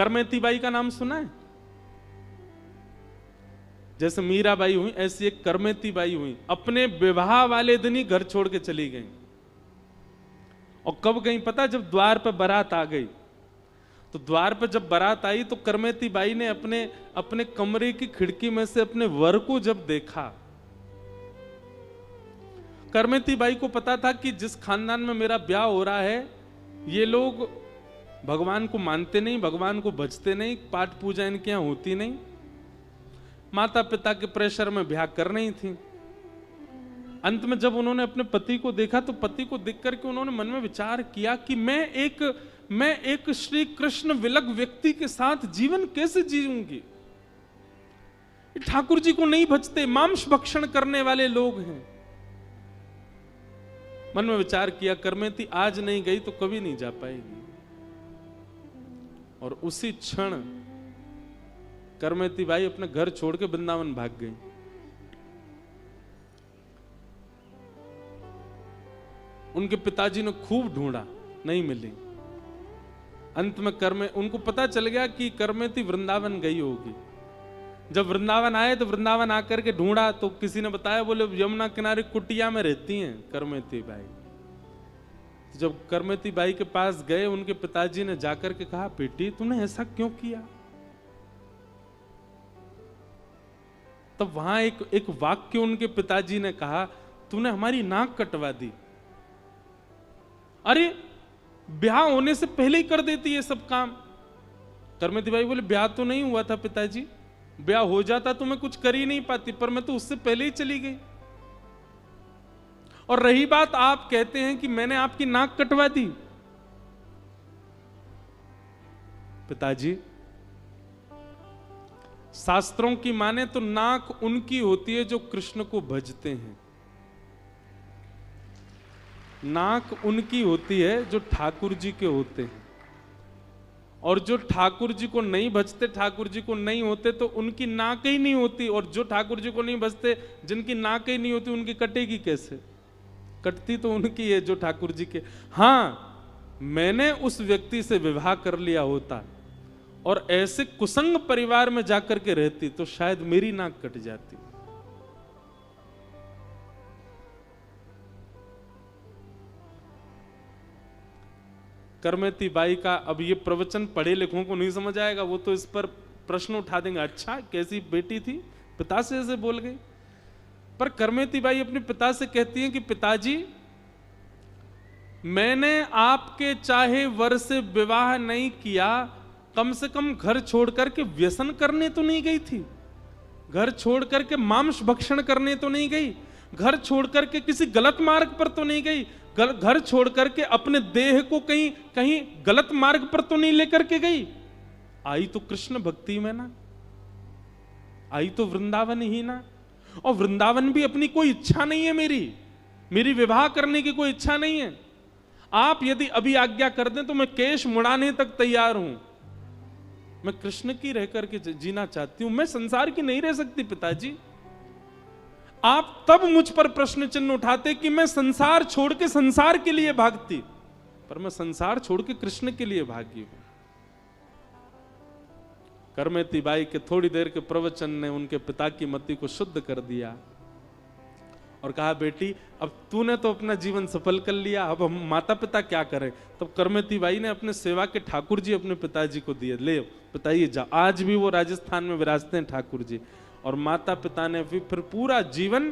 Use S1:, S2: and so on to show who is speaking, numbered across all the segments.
S1: Karmeti by का नाम सुना है? जैसे मीराबाई हुई ऐसी एक करमेती बाई हुई, अपने विवाह वाले दिन ही घर छोड़ के चली गई। और कब गई पता? जब द्वार पर बारात आ गई, तो द्वार पर जब बारात आई तो करमेती बाई ने अपने अपने कमरे की खिड़की में से अपने वर को जब देखा, करमेती बाई को पता था कि जिस खानदान में मेरा ब्याह हो रहा है ये लोग भगवान को मानते नहीं, भगवान को भजते नहीं, पाठ पूजा इनके यहां होती नहीं, माता पिता के प्रेशर में ब्याह कर रही थी। अंत में जब उन्होंने अपने पति को देखा तो पति को देख करके उन्होंने मन में विचार किया कि मैं एक श्री कृष्ण विलग व्यक्ति के साथ जीवन कैसे जीऊंगी? ठाकुर जी को नहीं भजते, मांस भक्षण करने वाले लोग हैं। मन में विचार किया, करमेती आज नहीं गई तो कभी नहीं जा पाएगी। और उसी क्षण करमेती बाई अपने घर छोड़ के वृंदावन भाग गई। उनके पिताजी ने खूब ढूंढा, नहीं मिली। अंत में उनको पता चल गया कि करमेती वृंदावन गई होगी। जब वृंदावन आए तो वृंदावन आकर के ढूंढा तो किसी ने बताया, बोले यमुना किनारे कुटिया में रहती हैं करमेती बाई। जब करमेती बाई के पास गए, उनके पिताजी ने जाकर के कहा, बेटी तूने ऐसा क्यों किया? तब वहां एक वाक्य उनके पिताजी ने कहा, तूने हमारी नाक कटवा दी। अरे ब्याह होने से पहले ही कर देती है सब काम। करमेती बाई बोले, ब्याह तो नहीं हुआ था पिताजी, ब्याह हो जाता तो मैं कुछ कर ही नहीं पाती, पर मैं तो उससे पहले ही चली गई। और रही बात, आप कहते हैं कि मैंने आपकी नाक कटवा दी। पिताजी, शास्त्रों की माने तो नाक उनकी होती है जो कृष्ण को भजते हैं, नाक उनकी होती है जो ठाकुर जी के होते हैं। और जो ठाकुर जी को नहीं भजते, ठाकुर जी को नहीं होते, तो उनकी नाक ही नहीं होती। और जो ठाकुर जी को नहीं भजते, जिनकी नाक ही नहीं होती, उनकी कटेगी कैसे? कटती तो उनकी है जो ठाकुर जी के। हाँ, मैंने उस व्यक्ति से विवाह कर लिया होता और ऐसे कुसंग परिवार में जाकर के रहती तो शायद मेरी नाक कट जाती। करमेती बाई का अब ये प्रवचन पढ़े लिखों को नहीं समझ आएगा, वो तो इस पर प्रश्न उठा देंगे, अच्छा कैसी बेटी थी, पिता से ऐसे बोल गई। पर करमेती बाई अपने पिता से कहती हैं कि पिताजी, मैंने आपके चाहे वर से विवाह नहीं किया, कम से कम घर छोड़ करके व्यसन करने तो नहीं गई थी, घर छोड़ करके मांस भक्षण करने तो नहीं गई, घर छोड़ करके किसी गलत मार्ग पर तो नहीं गई, घर छोड़ करके अपने देह को कहीं गलत मार्ग पर तो नहीं लेकर के गई। आई तो कृष्ण भक्ति में ना, आई तो वृंदावन ही ना। और वृंदावन भी अपनी कोई इच्छा नहीं है, मेरी विवाह करने की कोई इच्छा नहीं है। आप यदि अभी आज्ञा कर दें तो मैं केश मुड़ाने तक तैयार हूं। मैं कृष्ण की रह करके जीना चाहती हूं, मैं संसार की नहीं रह सकती पिताजी। आप तब मुझ पर प्रश्न चिन्ह उठाते कि मैं संसार छोड़ के संसार के लिए भागती, पर मैं संसार छोड़ के कृष्ण के लिए भागी हूं। करमेती बाई के थोड़ी देर के प्रवचन ने उनके पिता की मति को शुद्ध कर दिया और कहा, बेटी अब तूने तो अपना जीवन सफल कर लिया, अब हम माता पिता क्या करें? तब करमेती बाई ने अपने सेवा के ठाकुर जी अपने पिताजी को दिए, ले पिताजी जा। आज भी वो राजस्थान में विराजते हैं ठाकुर जी। और माता पिता ने फिर पूरा जीवन,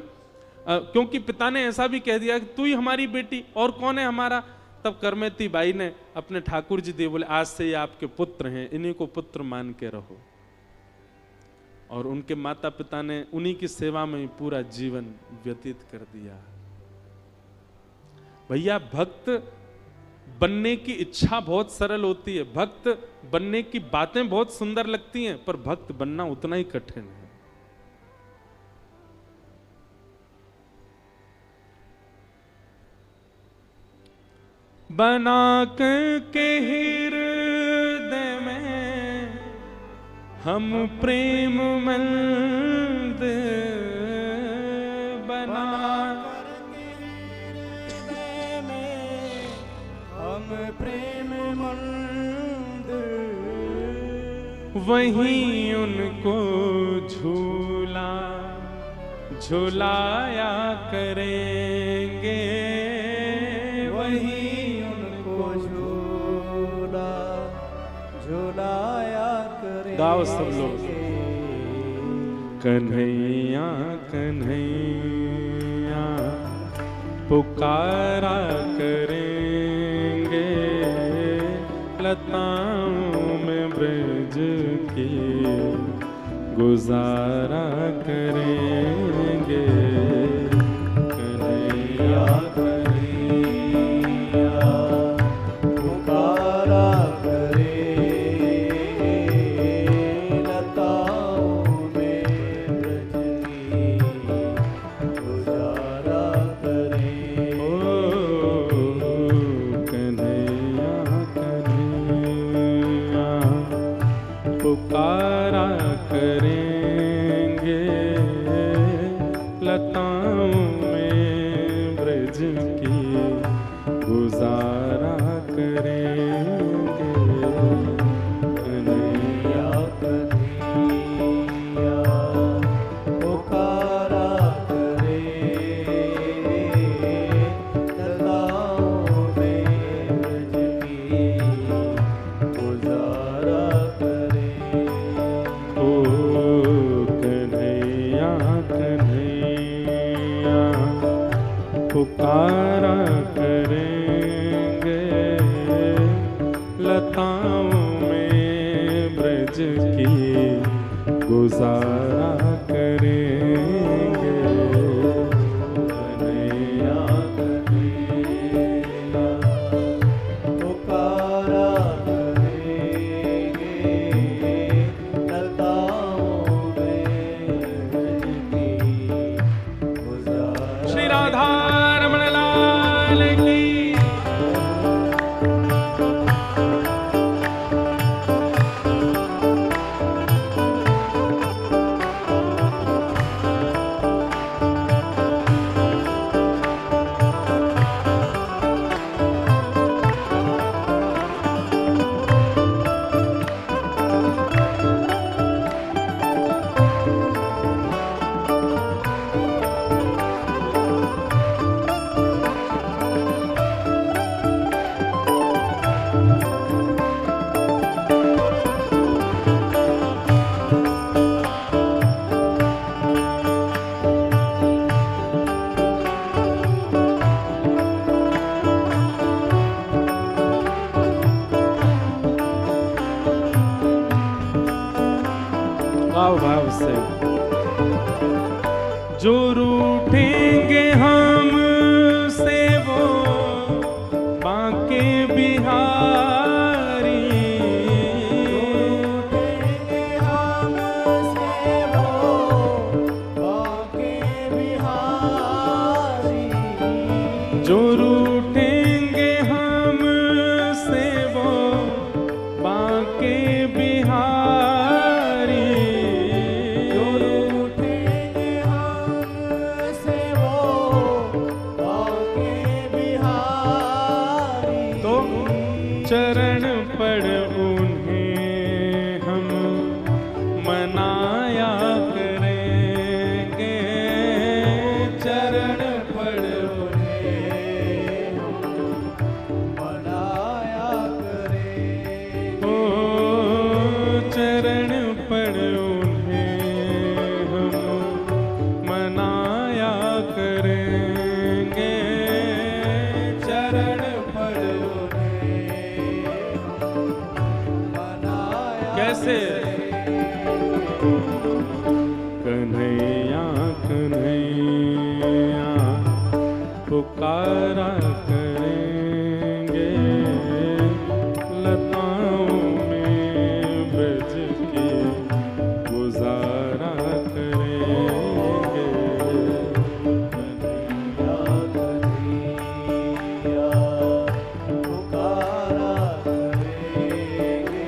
S1: क्योंकि पिता ने ऐसा भी कह दिया कि तू ही हमारी बेटी, और कौन है हमारा? तब करमेती बाई ने अपने ठाकुर जी दिए, बोले आज से ये आपके पुत्र हैं, इन्हीं को पुत्र मान के रहो। और उनके माता पिता ने उन्हीं की सेवा में ही पूरा जीवन व्यतीत कर दिया। भैया, भक्त बनने की इच्छा बहुत सरल होती है, भक्त बनने की बातें बहुत सुंदर लगती हैं, पर भक्त बनना उतना ही कठिन है। बना के हृदय में हम प्रेम मंदिर, बना
S2: हृदय में हम प्रेम मंदिर,
S1: वहीं उनको झूला झुलाया करेंगे,
S2: वहीं उनको झूला झुलाया करेंगे।
S1: गाओ सब लोग। कन्हैया कन्हैया पुकारा करेंगे, लताओं में ब्रज की गुजारा करेंगे। कन्हैया
S2: कन्हैया पुकारा करेंगे, लताओं में ब्रज की गुजारा करेंगे।
S1: ओ कन्हैया कन्हैया पुकारा करेंगे, लताओं में ब्रज की गुजारा करेंगे।
S2: कन्हैया कन्हैया पुकारा करेंगे, लताओं में ब्रज की गुजारा करेंगे।
S1: ओ कन्हैया कन्हैया पुकारा करेंगे, लताओं में ब्रज की गुजारा करेंगे।
S2: कन्हैया कन्हैया पुकारा करेंगे, लताओं में ब्रज की गुजारा।
S1: श्री राधा रमण लाल की। भाव भाव से। जो रूठेंगे हम से वो बांके बिहारी,
S2: रूठेंगे हमसे वो बांके बिहारी।
S1: जो रूठेंगे हम से वो बांके बिहारी।
S2: जो रूठेंगे हमसे वो बांके बिहारी।
S1: तो चरण पड़ उन्हें हम मनाया करेंगे, चरण पड़
S2: उन्हें हम मनाया करेंगे।
S1: ओ चरण पड़ उन्हें हम मनाया करेंगे, चरण पड़
S2: मनाया
S1: कैसे। कन्हैया कन्हैया पुकारा करेंगे, लताओं में ब्रज की गुजारा करेंगे।
S2: कन्हैया कन्हैया पुकारा करेंगे,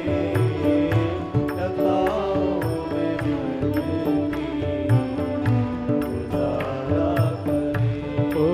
S2: लताओं में ब्रज की गुजारा करेंगे।
S1: ओ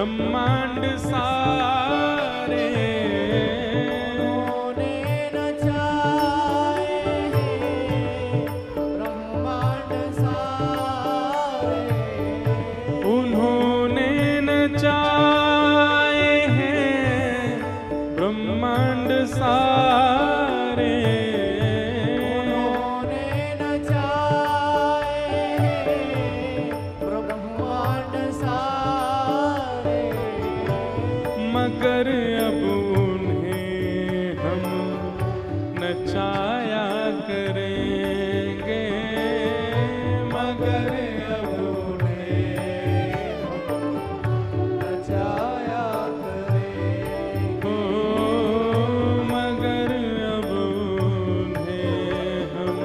S1: ब्रह्मांड सारे
S2: उन्होंने नचाए हैं ब्रह्मांड सारे।
S1: उन्होंने नचाए हैं ब्रह्मांड सारे।
S2: उन्होंने नचाए हैं ब्रह्मांड सारे।
S1: मगर अब उन्हें हम नचाया करेंगे। मगर अब
S2: नचाया करेंगे।
S1: हो मगर अब उन्हें हम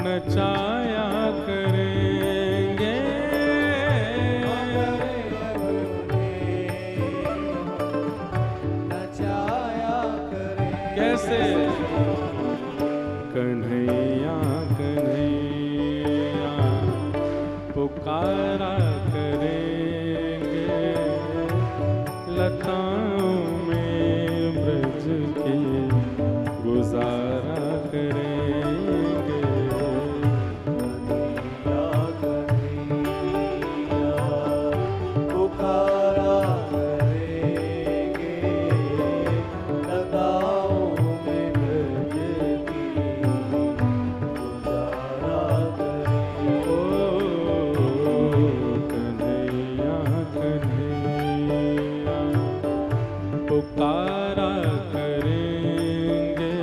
S1: नचाया करेंगे।
S2: नचाया करेंगे।
S1: कैसे? कन्हैया कन्हैया पुकारा करेंगे। लताओं में ब्रज के गुजारा करेंगे।
S2: पुकारा करेंगे। लताओं में ब्रज की गुजारा करेंगे।
S1: ओ कन्हैया कन्हैया पुकारा करेंगे।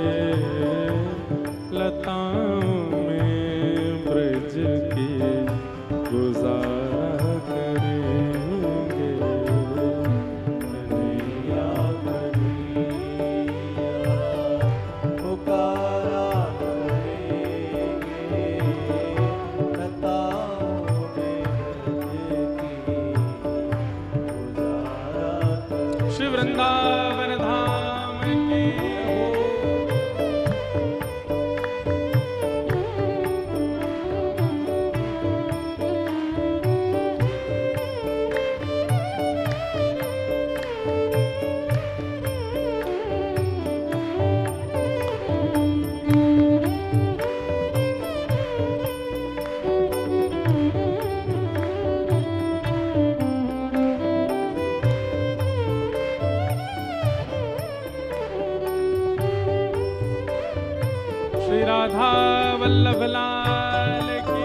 S1: लताओं में ब्रज की गुजारा करेंगे। कन्हैया
S2: पुकारा करेंगे। लताओं में ब्रज की गुजारा करेंगे।
S1: श्री वृंदावन धाम की श्री राधा वल्लभ लाल की।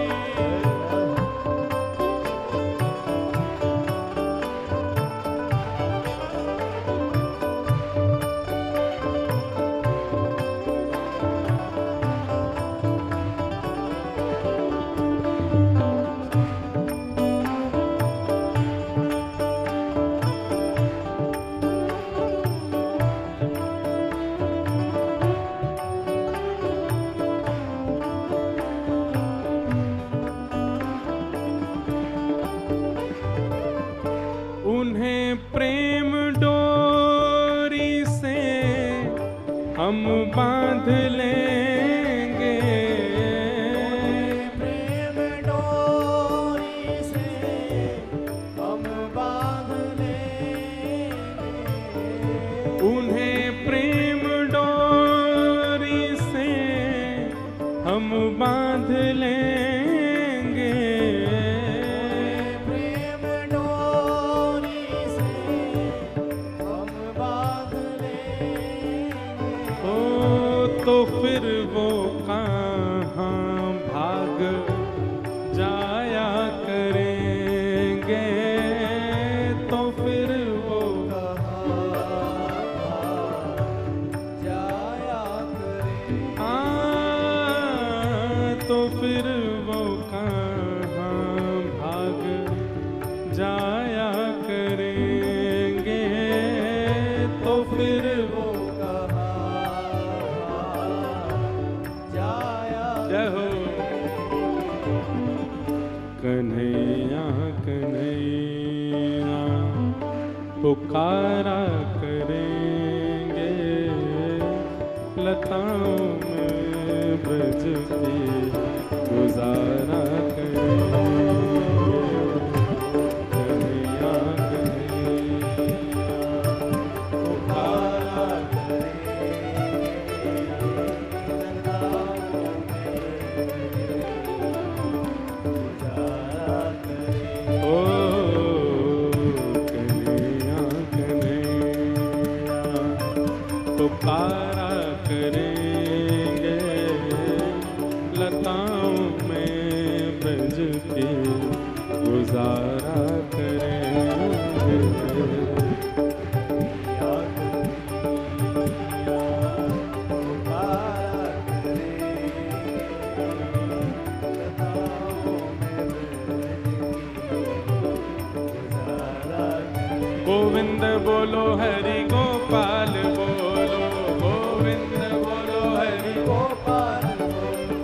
S1: उन्हें प्रेम डोरी से हम बांध लेंगे।
S2: प्रेम डोरी से हम बांध लेंगे।
S1: उन्हें प्रेम डोरी से हम बांध लेंगे।
S2: प्रेम डोरी से हम बांध लेंगे।
S1: ओ तो फिर वो कहाँ भाग जाया करेंगे। तो फिर वो
S2: जाया करेंगे।
S1: तो फिर वो कहाँ भाग जाया करेंगे। तो फिर वो
S2: जाया
S1: जय हो कन्हैया कन्हैया पुकारा करेंगे। लताओं में ब्रज की गुजारा करेंगे। कन्हैया कन्हैया सज के गुजारा करेंगे। गोविंद बोलो हरि गोपाल बोलो, गोविंद बोलो हरि गोपाल बोलो,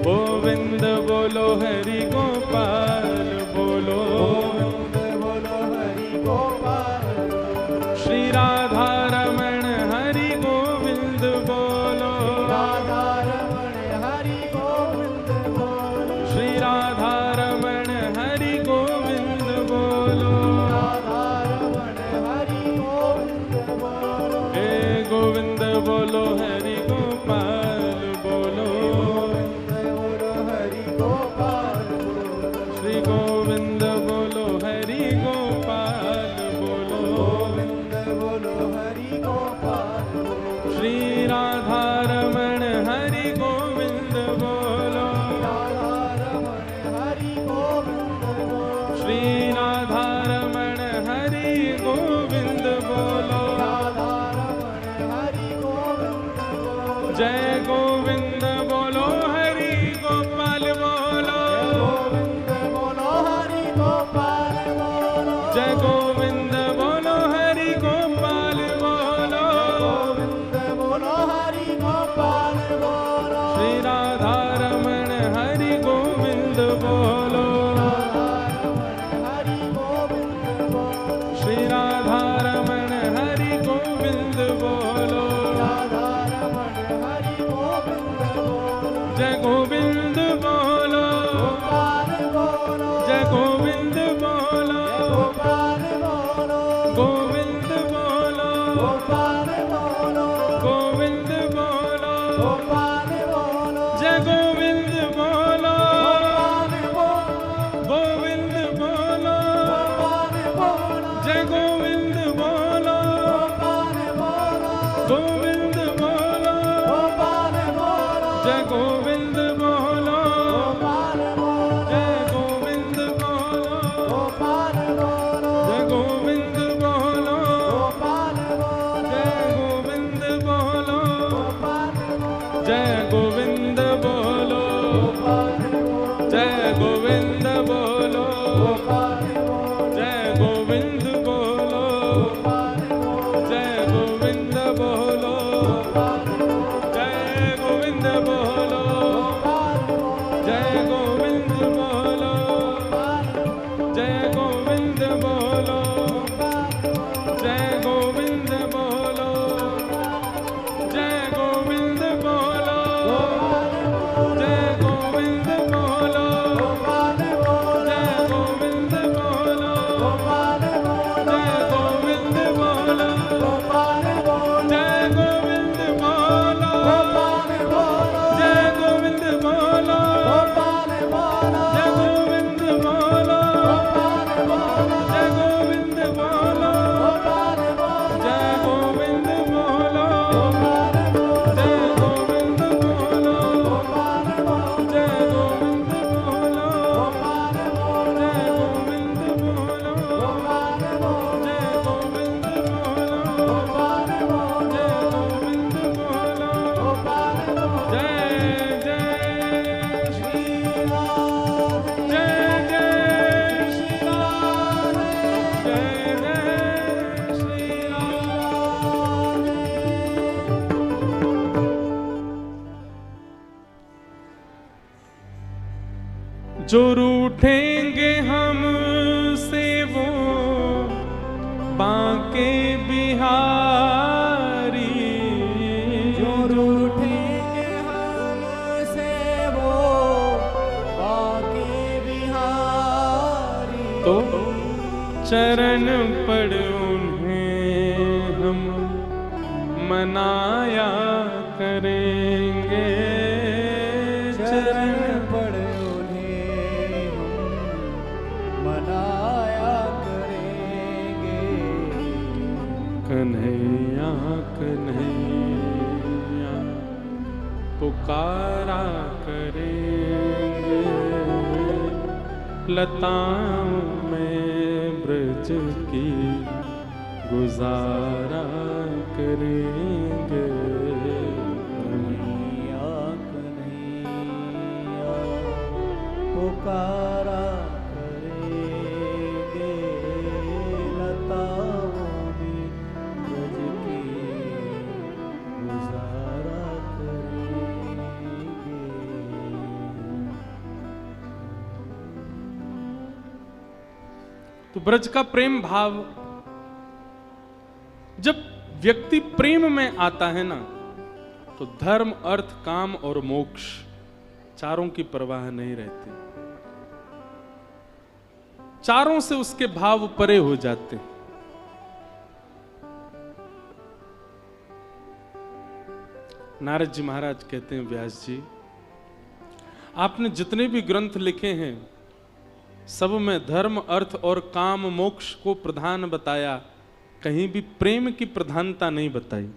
S1: गोविंद बोलो हरि गोपाल बोलो,
S2: गोविंद बोलो हरि गोपाल बोलो।
S1: श्री राधा रमण हरि गोविंद बोलो,
S2: राधा रमण हरि गोविंद बोलो।
S1: श्री राधा रमण हरि गोविंद बोलो,
S2: राधा रमण हरि गोविंद बोलो।
S1: हे गोविंद बोलो हरि गोपाल बोलो,
S2: गोविंद बोलो हरि गोपाल बोलो।
S1: श्री गोविंद बोलो हरि गोपाल बोलो,
S2: गोविंद बोलो हरि गोपाल बोलो।
S1: श्री राधा रमण हरि गोविंद बोलो,
S2: राधा रमण हरि गोविंद बोलो।
S1: श्री राधा रमण हरि गोविंद बोलो,
S2: राधा रमण हरि गोविंद बोलो।
S1: जय गोविंद बोलो हरि गोपाल बोलो,
S2: गोविंद बोलो हरि गोपाल बोलो।
S1: जय गोविंद बोलो हरि गोपाल बोलो,
S2: गोविंद बोलो हरि गोपाल बोलो।
S1: श्री राधा रमण हरि गोविंद बोलो,
S2: राधा रमण हरि गोविंद बोलो।
S1: श्री राधा रमण हरि गोविंद बोलो,
S2: राधा रमण हरि गोविंद बोलो।
S1: जय गोविंद बोलो,
S2: गोपाल बोलो।
S1: जय गोविंद बोलो,
S2: गोपाल बोलो।
S1: गोविंद बोलो,
S2: गोपाल बोलो।
S1: गोविंद बोलो,
S2: गोपाल बोलो।
S1: जय गोविंद बोलो,
S2: गोपाल बोलो।
S1: गोविंद बोलो,
S2: गोपाल बोलो।
S1: जय गोविंद बोलो,
S2: गोपाल बोलो।
S1: गोविंद बोलो,
S2: गोपाल बोलो।
S1: जय गोविंद बोलो,
S2: गोपाल बोलो।
S1: जय गोविंद बोलो,
S2: गोपाल बोलो।
S1: जय गोविंद बोलो,
S2: गोपाल बोलो।
S1: जय गोविंद बोलो,
S2: गोपाल बोलो।
S1: जय गोविंद बोलो,
S2: गोपाल बोलो।
S1: जय गोविंद बोलो,
S2: गोपाल बोलो।
S1: जय गोविंद बोलो,
S2: गोपाल बोलो।
S1: जय गोविंद बोलो,
S2: गोपाल बोलो।
S1: जय गोविंद बोलो,
S2: गोपाल बोलो।
S1: जय गोविंद बोलो,
S2: गोपाल बोलो।
S1: जय गोविंद बोलो,
S2: गोपाल बोलो।
S1: जय गोविंद बोलो, जय गोविंद बोलो, जय गोविंद बोलो,
S2: गोपाल बोलो।
S1: जय गोविंद बोलो,
S2: गोपाल बोलो।
S1: जय गोविंद बोलो,
S2: गोपाल बोलो।
S1: जय गोविंद बोलो,
S2: गोपाल बोलो।
S1: जय गोविंद बोलो,
S2: गोपाल बोलो।
S1: जय गोविंद बोलो,
S2: गोपाल बोलो।
S1: जय गोविंद बोलो,
S2: गोपाल बोलो।
S1: जय गोविंद बोलो,
S2: गोपाल बोलो।
S1: जय गोविंद बोलो,
S2: गोपाल बोलो।
S1: जय गोविंद बोलो,
S2: गोपाल बोलो।
S1: जय गोविंद बोलो,
S2: गोपाल बोलो।
S1: जय गोविंद बोलो,
S2: गोपाल बोलो।
S1: जय गोविंद बोलो,
S2: गोपाल बोलो।
S1: जय जय
S2: श्री राधे।
S1: जय जय
S2: श्री राधे।
S1: जय जय श्री राम। जो रूठेंगे हमसे वो बांके बिहारी,
S2: जो रूठेंगे हमसे वो बाके बिहारी।
S1: तो चरण पड़ उन्हें हम मनाया करेंगे,
S2: चरण पड़ उन्हें हम मनाया करेंगे।
S1: कन्हैया कन्हैया पुकारा करेंगे, लताओं में ब्रज की गुजारा करेंगे।
S2: कन्हैया कन्हैया पुकारा करेंगे, लताओं में ब्रज की गुजारा करेंगे।
S1: तो ब्रज का प्रेम भाव, जब व्यक्ति प्रेम में आता है ना, तो धर्म, अर्थ, काम और मोक्ष चारों की परवाह नहीं रहती। चारों से उसके भाव परे हो जाते हैं। नारद जी महाराज कहते हैं, व्यास जी आपने जितने भी ग्रंथ लिखे हैं सब में धर्म, अर्थ और काम, मोक्ष को प्रधान बताया, कहीं भी प्रेम की प्रधानता नहीं बताई।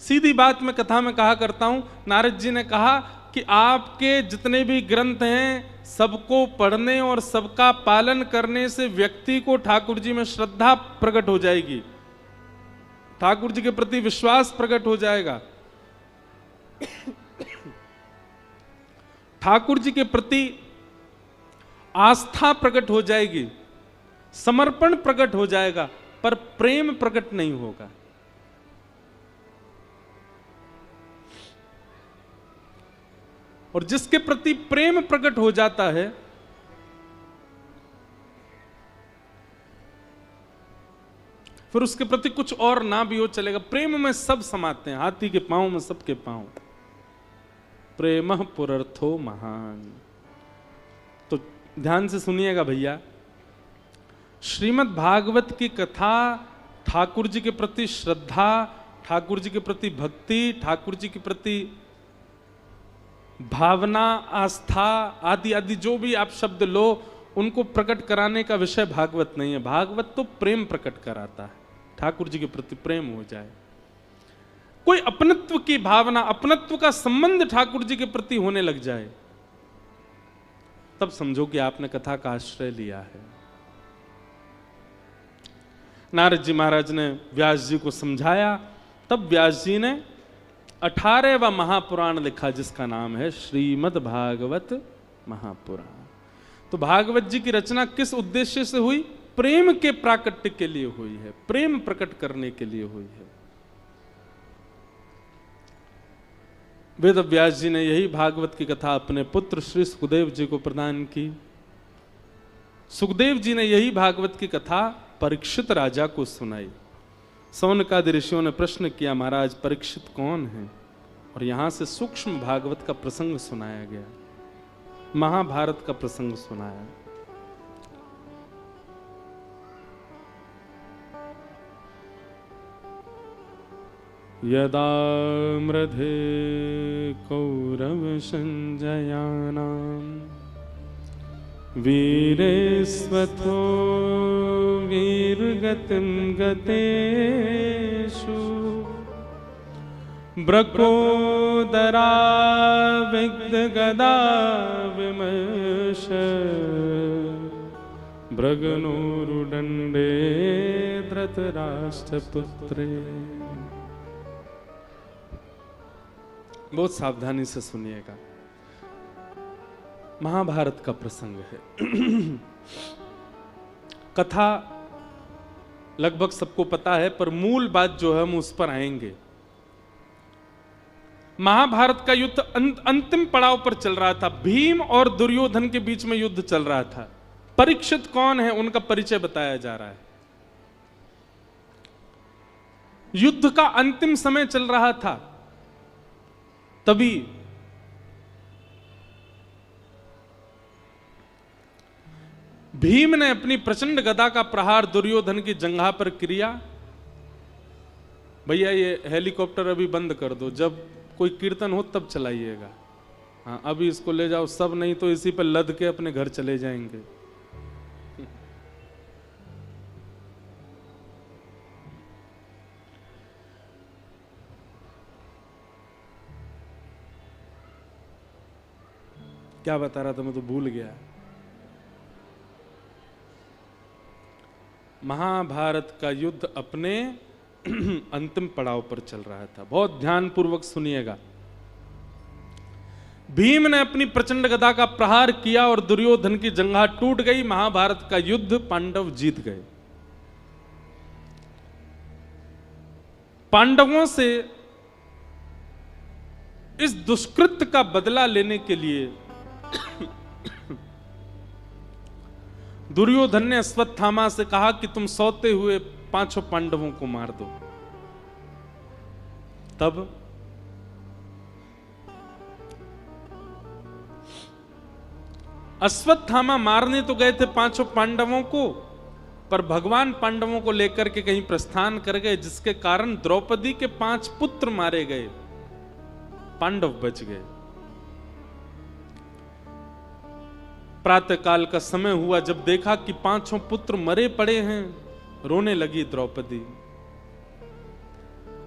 S1: सीधी बात मैं कथा में कहा करता हूं, नारद जी ने कहा कि आपके जितने भी ग्रंथ हैं सबको पढ़ने और सबका पालन करने से व्यक्ति को ठाकुर जी में श्रद्धा प्रकट हो जाएगी, ठाकुर जी के प्रति विश्वास प्रकट हो जाएगा, ठाकुर जी के प्रति आस्था प्रकट हो जाएगी, समर्पण प्रकट हो जाएगा, पर प्रेम प्रकट नहीं होगा। और जिसके प्रति प्रेम प्रकट हो जाता है फिर उसके प्रति कुछ और ना भी हो चलेगा। प्रेम में सब समाते हैं, हाथी के पांव में सबके पांव। प्रेम पुरर्थो महान। तो ध्यान से सुनिएगा भैया, श्रीमद् भागवत की कथा ठाकुर जी के प्रति श्रद्धा, ठाकुर जी के प्रति भक्ति, ठाकुर जी के प्रति भावना, आस्था आदि आदि जो भी आप शब्द लो, उनको प्रकट कराने का विषय भागवत नहीं है। भागवत तो प्रेम प्रकट कराता है, ठाकुर जी के प्रति प्रेम हो जाए, कोई अपनत्व की भावना, अपनत्व का संबंध ठाकुर जी के प्रति होने लग जाए, तब समझो कि आपने कथा का आश्रय लिया है। नारद जी महाराज ने व्यास जी को समझाया, तब व्यास जी ने 18वां महापुराण लिखा, जिसका नाम है श्रीमद् भागवत महापुराण। तो भागवत जी की रचना किस उद्देश्य से हुई? प्रेम के प्राकट्य के लिए हुई है, प्रेम प्रकट करने के लिए हुई है। वेद व्यास जी ने यही भागवत की कथा अपने पुत्र श्री सुखदेव जी को प्रदान की। सुखदेव जी ने यही भागवत की कथा परीक्षित राजा को सुनाई। सौनकादि ऋषियों ने प्रश्न किया, महाराज परीक्षित कौन है? और यहां से सूक्ष्म भागवत का प्रसंग सुनाया गया, महाभारत का प्रसंग सुनाया। यदा मृधे कौरव संजयानां वीरेस्वथो वीरगतिं गतेषु ब्रकोदरा विद्गदा विमर्श भृगनोरुदण्डे धृतराष्ट्रपुत्रे। बहुत सावधानी से सुनिएगा, महाभारत का प्रसंग है। कथा लगभग सबको पता है, पर मूल बात जो है हम उस पर आएंगे। महाभारत का युद्ध अंतिम पड़ाव पर चल रहा था, भीम और दुर्योधन के बीच में युद्ध चल रहा था। परीक्षित कौन है उनका परिचय बताया जा रहा है। युद्ध का अंतिम समय चल रहा था, तभी भीम ने अपनी प्रचंड गदा का प्रहार दुर्योधन की जंघा पर किया। भैया ये हेलीकॉप्टर अभी बंद कर दो, जब कोई कीर्तन हो तब चलाइएगा। हाँ अभी इसको ले जाओ सब, नहीं तो इसी पर लद के अपने घर चले जाएंगे। क्या बता रहा था मैं तो भूल गया। महाभारत का युद्ध अपने अंतिम पड़ाव पर चल रहा था। बहुत ध्यानपूर्वक सुनिएगा। भीम ने अपनी प्रचंड गदा का प्रहार किया और दुर्योधन की जंघा टूट गई। महाभारत का युद्ध पांडव जीत गए। पांडवों से इस दुष्कृत्य का बदला लेने के लिए दुर्योधन ने अश्वत्थामा से कहा कि तुम सोते हुए 5 पांडवों को मार दो। तब अश्वत्थामा मारने तो गए थे 5 पांडवों को, पर भगवान पांडवों को लेकर के कहीं प्रस्थान कर गए, जिसके कारण द्रौपदी के 5 पुत्र मारे गए, पांडव बच गए। प्रातःकाल का समय हुआ, जब देखा कि 5 पुत्र मरे पड़े हैं, रोने लगी द्रौपदी।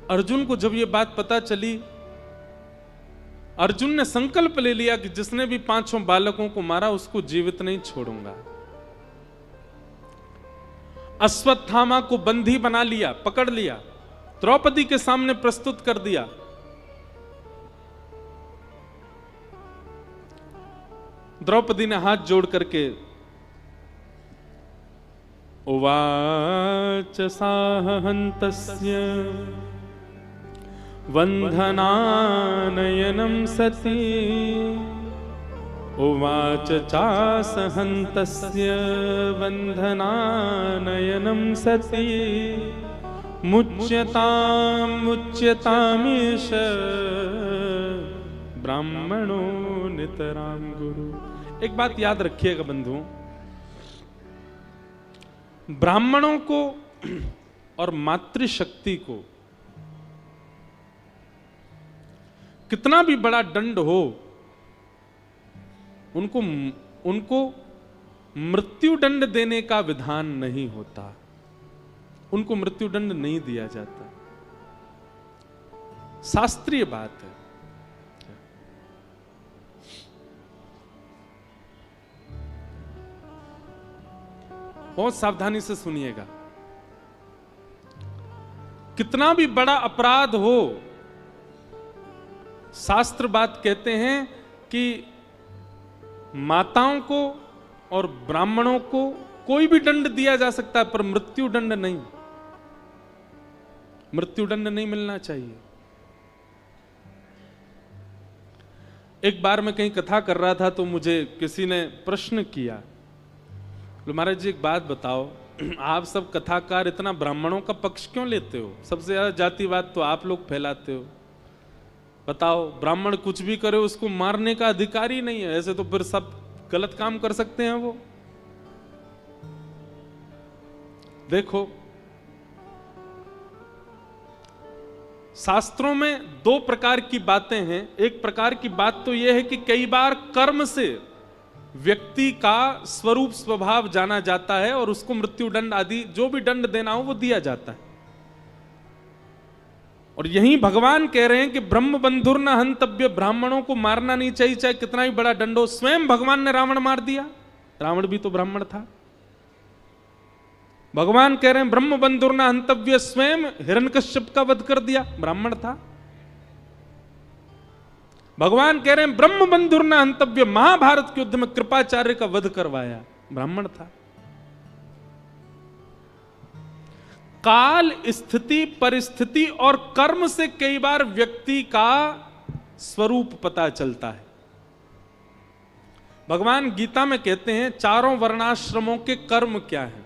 S1: अर्जुन को जब यह बात पता चली, अर्जुन ने संकल्प ले लिया कि जिसने भी 5 बालकों को मारा उसको जीवित नहीं छोड़ूंगा। अश्वत्थामा को बंदी बना लिया, पकड़ लिया, द्रौपदी के सामने प्रस्तुत कर दिया। द्रौपदी ने हाथ जोड़ करके उवाच साहन्तस्य वन्धनानयनं सती उवाच चासहन्तस्य वन्धनानयनं सती मुच्यतामीश ब्राह्मणो नितराम गुरु। एक बात याद रखिएगा बंधुओं, ब्राह्मणों को और मातृशक्ति को कितना भी बड़ा दंड हो, उनको मृत्यु दंड देने का विधान नहीं होता। उनको मृत्यु दंड नहीं दिया जाता। शास्त्रीय बात है। बहुत सावधानी से सुनिएगा। कितना भी बड़ा अपराध हो, शास्त्र बात कहते हैं कि माताओं को और ब्राह्मणों को कोई भी दंड दिया जा सकता है, पर मृत्यु दंड नहीं। मृत्यु दंड नहीं मिलना चाहिए। एक बार मैं कहीं कथा कर रहा था तो मुझे किसी ने प्रश्न किया, महाराज जी एक बात बताओ, आप सब कथाकार इतना ब्राह्मणों का पक्ष क्यों लेते हो? सबसे ज्यादा जातिवाद तो आप लोग फैलाते हो। बताओ, ब्राह्मण कुछ भी करे उसको मारने का अधिकार ही नहीं है, ऐसे तो फिर सब गलत काम कर सकते हैं वो। देखो, शास्त्रों में 2 प्रकार की बातें हैं। एक प्रकार की बात तो यह है कि कई बार कर्म से व्यक्ति का स्वरूप स्वभाव जाना जाता है और उसको मृत्यु दंड आदि जो भी दंड देना हो वो दिया जाता है। और यही भगवान कह रहे हैं कि ब्रह्म बंधुर न हंतव्य, ब्राह्मणों को मारना नहीं चाहिए, चाहे कितना भी बड़ा दंड हो। स्वयं भगवान ने रावण मार दिया, रावण भी तो ब्राह्मण था। भगवान कह रहे हैं ब्रह्म बंधुर न हंतव्य, स्वयं हिरण्यकश्यप का वध कर दिया, ब्राह्मण था। भगवान कह रहे हैं ब्रह्म बंधुर न हंतव्य, महाभारत के युद्ध में कृपाचार्य का वध करवाया, ब्राह्मण था। काल, स्थिति, परिस्थिति और कर्म से कई बार व्यक्ति का स्वरूप पता चलता है। भगवान गीता में कहते हैं 4 वर्णाश्रमों के कर्म क्या हैं,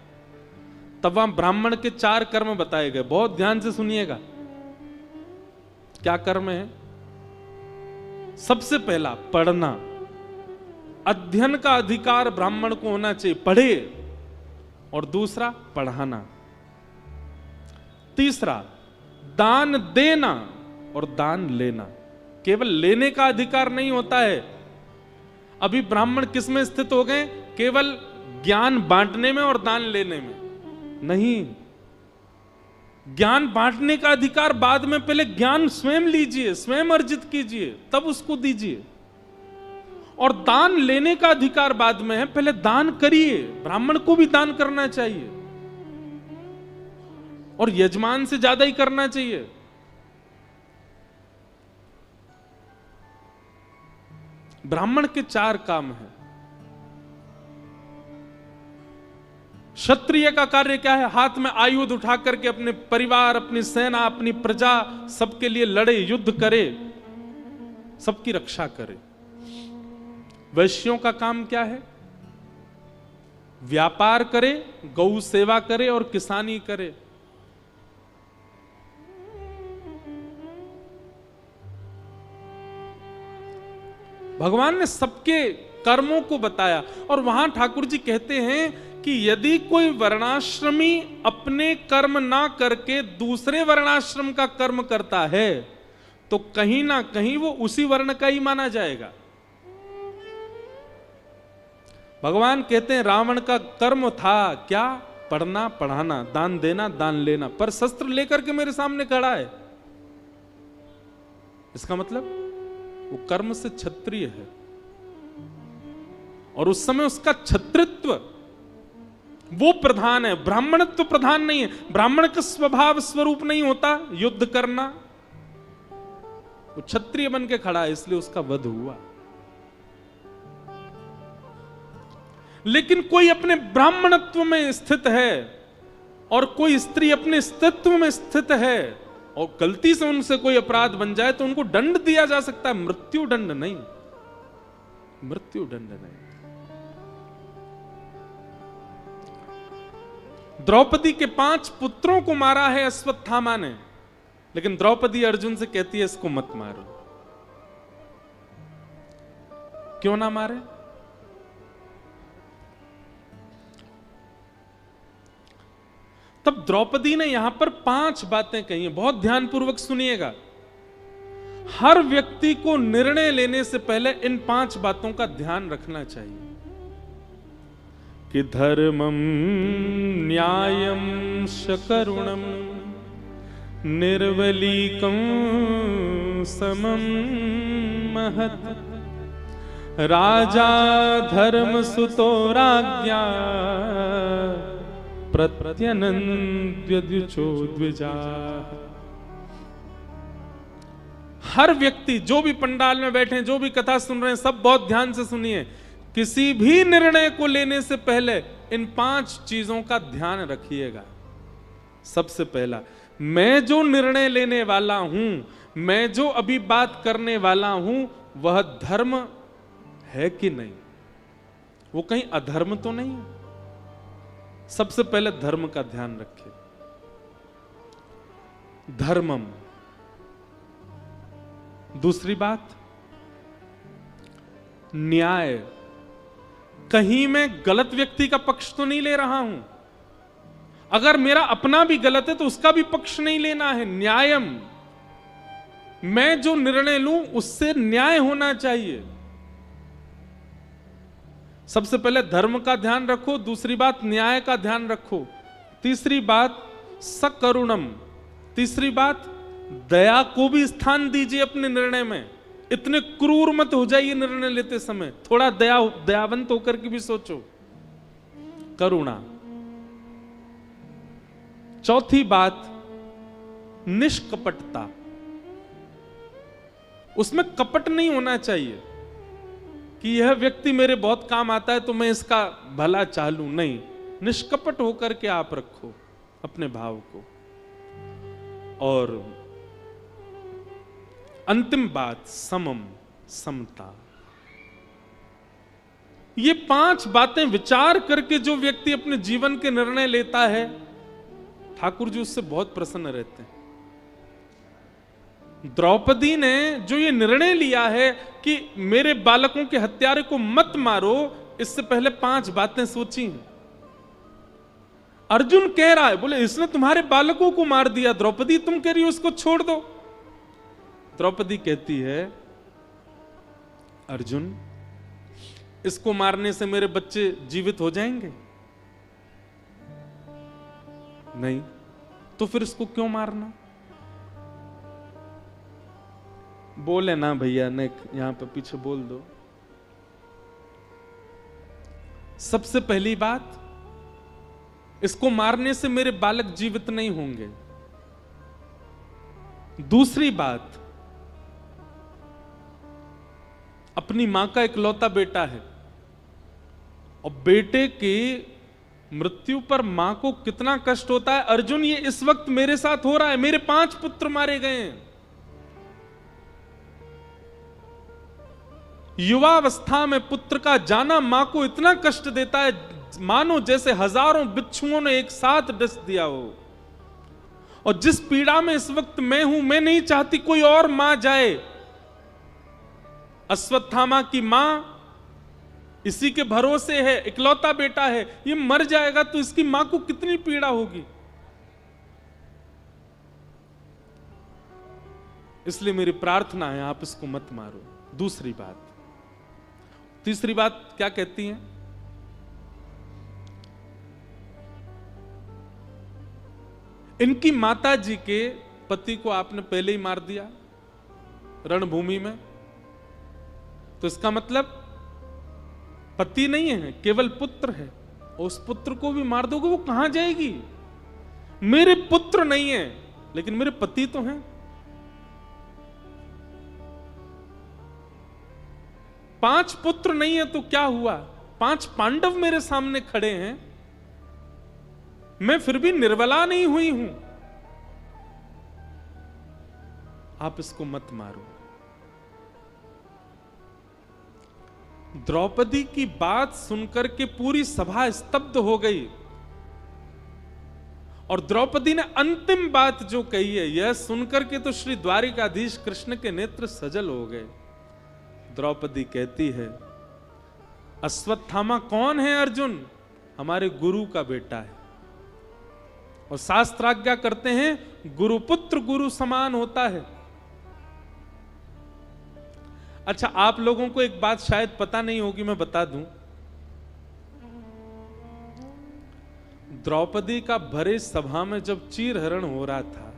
S1: तब वहां ब्राह्मण के 4 कर्म बताए गए। बहुत ध्यान से सुनिएगा, क्या कर्म है। सबसे पहला पढ़ना, अध्ययन का अधिकार ब्राह्मण को होना चाहिए, पढ़े। और दूसरा पढ़ाना। तीसरा दान देना और दान लेना। केवल लेने का अधिकार नहीं होता है। अभी ब्राह्मण किस में स्थित हो गए? केवल ज्ञान बांटने में और दान लेने में नहीं। ज्ञान बांटने का अधिकार बाद में, पहले ज्ञान स्वयं लीजिए, स्वयं अर्जित कीजिए, तब उसको दीजिए। और दान लेने का अधिकार बाद में है, पहले दान करिए। ब्राह्मण को भी दान करना चाहिए। और यजमान से ज्यादा ही करना चाहिए। ब्राह्मण के 4 काम हैं। क्षत्रिय का कार्य क्या है? हाथ में आयुध उठा करके अपने परिवार, अपनी सेना, अपनी प्रजा, सबके लिए लड़े, युद्ध करे, सबकी रक्षा करे। वैश्यों का काम क्या है? व्यापार करे, गौ सेवा करे और किसानी करे। भगवान ने सबके कर्मों को बताया और वहां ठाकुर जी कहते हैं कि यदि कोई वर्णाश्रमी अपने कर्म ना करके दूसरे वर्णाश्रम का कर्म करता है तो कहीं ना कहीं वो उसी वर्ण का ही माना जाएगा। भगवान कहते हैं रावण का कर्म था क्या? पढ़ना, पढ़ाना, दान देना, दान लेना, पर शस्त्र लेकर के मेरे सामने खड़ा है। इसका मतलब वो कर्म से क्षत्रिय है और उस समय उसका क्षत्रित्व वो प्रधान है, ब्राह्मणत्व प्रधान नहीं है। ब्राह्मण का स्वभाव स्वरूप नहीं होता युद्ध करना, वो क्षत्रिय बन के खड़ा है, इसलिए उसका वध हुआ। लेकिन कोई अपने ब्राह्मणत्व में स्थित है और कोई स्त्री अपने स्त्रीत्व में स्थित है और गलती से उनसे कोई अपराध बन जाए तो उनको दंड दिया जा सकता है, मृत्यु दंड नहीं, मृत्यु दंड नहीं। द्रौपदी के 5 पुत्रों को मारा है अश्वत्थामा ने, लेकिन द्रौपदी अर्जुन से कहती है इसको मत मारो। क्यों ना मारे? तब द्रौपदी ने यहां पर 5 बातें कही हैं, बहुत ध्यानपूर्वक सुनिएगा। हर व्यक्ति को निर्णय लेने से पहले इन 5 बातों का ध्यान रखना चाहिए कि धर्मम न्यायम शकरुणम निर्वलीकम समम महत् राजा धर्म सुतो राज्ञा प्रत्यनन्द्यद्विचो द्विजा। हर व्यक्ति, जो भी पंडाल में बैठे हैं, जो भी कथा सुन रहे हैं, सब बहुत ध्यान से सुनिए। किसी भी निर्णय को लेने से पहले इन 5 चीजों का ध्यान रखिएगा। सबसे पहला, मैं जो निर्णय लेने वाला हूं, मैं जो अभी बात करने वाला हूं, वह धर्म है कि नहीं, वो कहीं अधर्म तो नहीं है। सबसे पहले धर्म का ध्यान रखें। धर्मम। दूसरी बात, न्याय। कहीं मैं गलत व्यक्ति का पक्ष तो नहीं ले रहा हूं। अगर मेरा अपना भी गलत है तो उसका भी पक्ष नहीं लेना है। न्यायम, मैं जो निर्णय लूं उससे न्याय होना चाहिए। सबसे पहले धर्म का ध्यान रखो, दूसरी बात न्याय का ध्यान रखो, तीसरी बात सकरुणम, तीसरी बात दया को भी स्थान दीजिए अपने निर्णय में। इतने क्रूर मत हो जाइए निर्णय लेते समय, थोड़ा दयावंत होकर के भी सोचो। करुणा। चौथी बात निष्कपटता, उसमें कपट नहीं होना चाहिए कि यह व्यक्ति मेरे बहुत काम आता है तो मैं इसका भला चाह लूं। नहीं, निष्कपट होकर के आप रखो अपने भाव को। और अंतिम बात समम, समता। ये 5 बातें विचार करके जो व्यक्ति अपने जीवन के निर्णय लेता है, ठाकुर जी उससे बहुत प्रसन्न रहते हैं। द्रौपदी ने जो ये निर्णय लिया है कि मेरे बालकों के हत्यारे को मत मारो, इससे पहले 5 बातें सोची हैं। अर्जुन कह रहा है, बोले इसने तुम्हारे बालकों को मार दिया, द्रौपदी तुम कह रही हो उसको छोड़ दो। द्रौपदी कहती है, अर्जुन इसको मारने से मेरे बच्चे जीवित हो जाएंगे? नहीं, तो फिर इसको क्यों मारना? बोले ना भैया, ने यहां पे पीछे बोल दो। सबसे पहली बात, इसको मारने से मेरे बालक जीवित नहीं होंगे। दूसरी बात, अपनी मां का इकलौता बेटा है और बेटे की मृत्यु पर मां को कितना कष्ट होता है। अर्जुन, ये इस वक्त मेरे साथ हो रहा है, मेरे 5 पुत्र मारे गए हैं। युवावस्था में पुत्र का जाना मां को इतना कष्ट देता है, मानो जैसे हजारों बिच्छुओं ने एक साथ डस दिया हो। और जिस पीड़ा में इस वक्त मैं हूं, मैं नहीं चाहती कोई और मां जाए। अश्वत्थामा की मां इसी के भरोसे है, इकलौता बेटा है, ये मर जाएगा तो इसकी मां को कितनी पीड़ा होगी। इसलिए मेरी प्रार्थना है, आप इसको मत मारो। दूसरी बात, तीसरी बात क्या कहती हैं? इनकी माता जी के पति को आपने पहले ही मार दिया रणभूमि में, तो इसका मतलब पति नहीं है, केवल पुत्र है। और उस पुत्र को भी मार दोगे, वो कहां जाएगी? मेरे पुत्र नहीं है लेकिन मेरे पति तो हैं। 5 पुत्र नहीं है तो क्या हुआ? 5 पांडव मेरे सामने खड़े हैं, मैं फिर भी निर्बला नहीं हुई हूं। आप इसको मत मारो। द्रौपदी की बात सुनकर के पूरी सभा स्तब्ध हो गई और द्रौपदी ने अंतिम बात जो कही है, यह सुनकर के तो श्री द्वारिकाधीश कृष्ण के नेत्र सजल हो गए। द्रौपदी कहती है, अश्वत्थामा कौन है अर्जुन? हमारे गुरु का बेटा है। और शास्त्राज्ञा करते हैं, गुरुपुत्र गुरु समान होता है। अच्छा, आप लोगों को एक बात शायद पता नहीं होगी, मैं बता दूं। द्रौपदी का भरे सभा में जब चीरहरण हो रहा था,